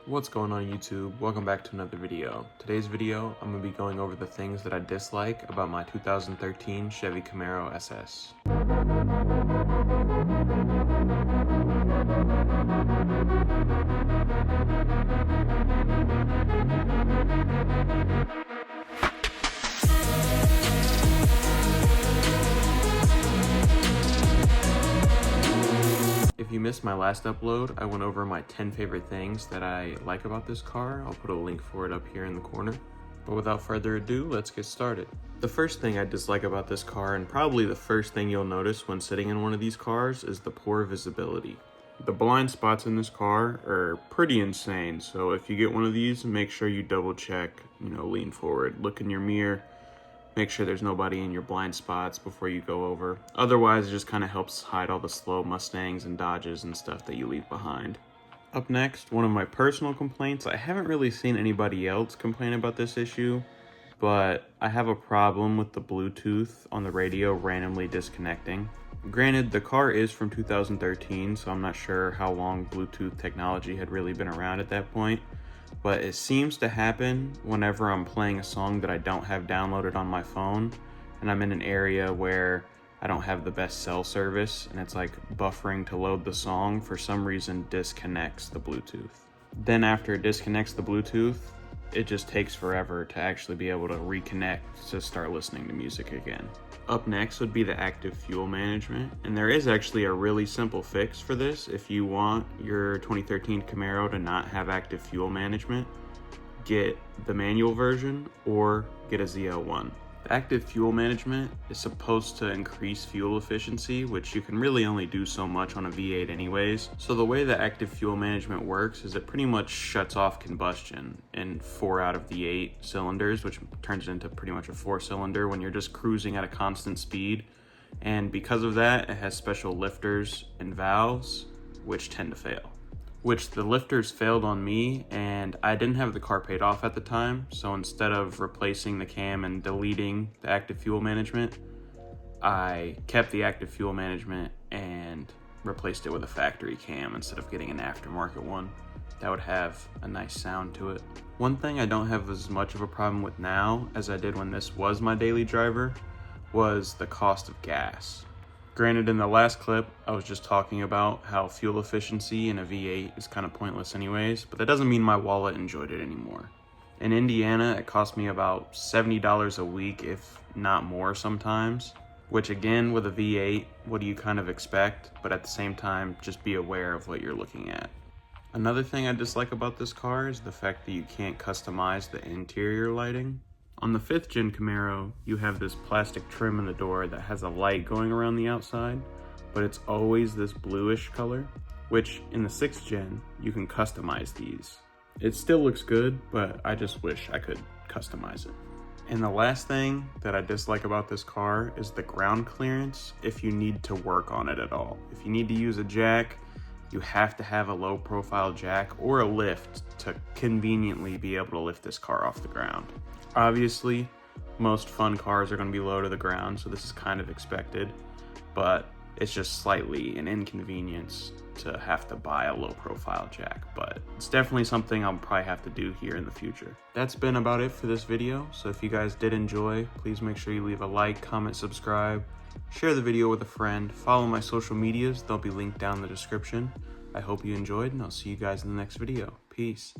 What's going on YouTube? Welcome back to another video. Today's video, I'm going to be going over the things that I dislike about my 2013 Chevy Camaro SS. If you missed my last upload, I went over my 10 favorite things that I like about this car. I'll put a link for it up here in the corner. But without further ado, let's get started. The first thing I dislike about this car, and probably the first thing you'll notice when sitting in one of these cars, is the poor visibility. The blind spots in this car are pretty insane, so if you get one of these, make sure you double check, lean forward, look in your mirror, make sure there's nobody in your blind spots before you go over. Otherwise, it just kind of helps hide all the slow Mustangs and Dodges and stuff that you leave behind. Up next, one of my personal complaints. I haven't really seen anybody else complain about this issue, but I have a problem with the Bluetooth on the radio randomly disconnecting. Granted, the car is from 2013, so I'm not sure how long Bluetooth technology had really been around at that point. But it seems to happen whenever I'm playing a song that I don't have downloaded on my phone and I'm in an area where I don't have the best cell service and it's like buffering to load the song, for some reason disconnects the Bluetooth. Then after it disconnects the Bluetooth, it just takes forever to actually be able to reconnect to start listening to music again. Up next would be the active fuel management, and there is actually a really simple fix for this. If you want your 2013 Camaro to not have active fuel management, get the manual version or get a ZL1. The active fuel management is supposed to increase fuel efficiency, which you can really only do so much on a V8 anyways. So the way the active fuel management works is it pretty much shuts off combustion in 4 out of the 8 cylinders, which turns it into pretty much a 4-cylinder when you're just cruising at a constant speed. And because of that, it has special lifters and valves, which tend to fail. Which the lifters failed on me, and I didn't have the car paid off at the time, so instead of replacing the cam and deleting the active fuel management, I kept the active fuel management and replaced it with a factory cam instead of getting an aftermarket one. That would have a nice sound to it. One thing I don't have as much of a problem with now as I did when this was my daily driver was the cost of gas. Granted, in the last clip, I was just talking about how fuel efficiency in a V8 is kind of pointless anyways, but that doesn't mean my wallet enjoyed it anymore. In Indiana, it cost me about $70 a week, if not more sometimes, which again, with a V8, what do you kind of expect? But at the same time, just be aware of what you're looking at. Another thing I dislike about this car is the fact that you can't customize the interior lighting. On the 5th gen Camaro, you have this plastic trim in the door that has a light going around the outside, but it's always this bluish color, which in the 6th gen, you can customize these. It still looks good, but I just wish I could customize it. And the last thing that I dislike about this car is the ground clearance if you need to work on it at all. If you need to use a jack, you have to have a low profile jack or a lift to conveniently be able to lift this car off the ground. Obviously, most fun cars are going to be low to the ground, so this is kind of expected, but it's just slightly an inconvenience to have to buy a low profile jack, but it's definitely something I'll probably have to do here in the future. That's been about it for this video, so if you guys did enjoy, please make sure you leave a like, comment, subscribe, share the video with a friend, follow my social medias, they'll be linked down in the description. I hope you enjoyed, and I'll see you guys in the next video. Peace.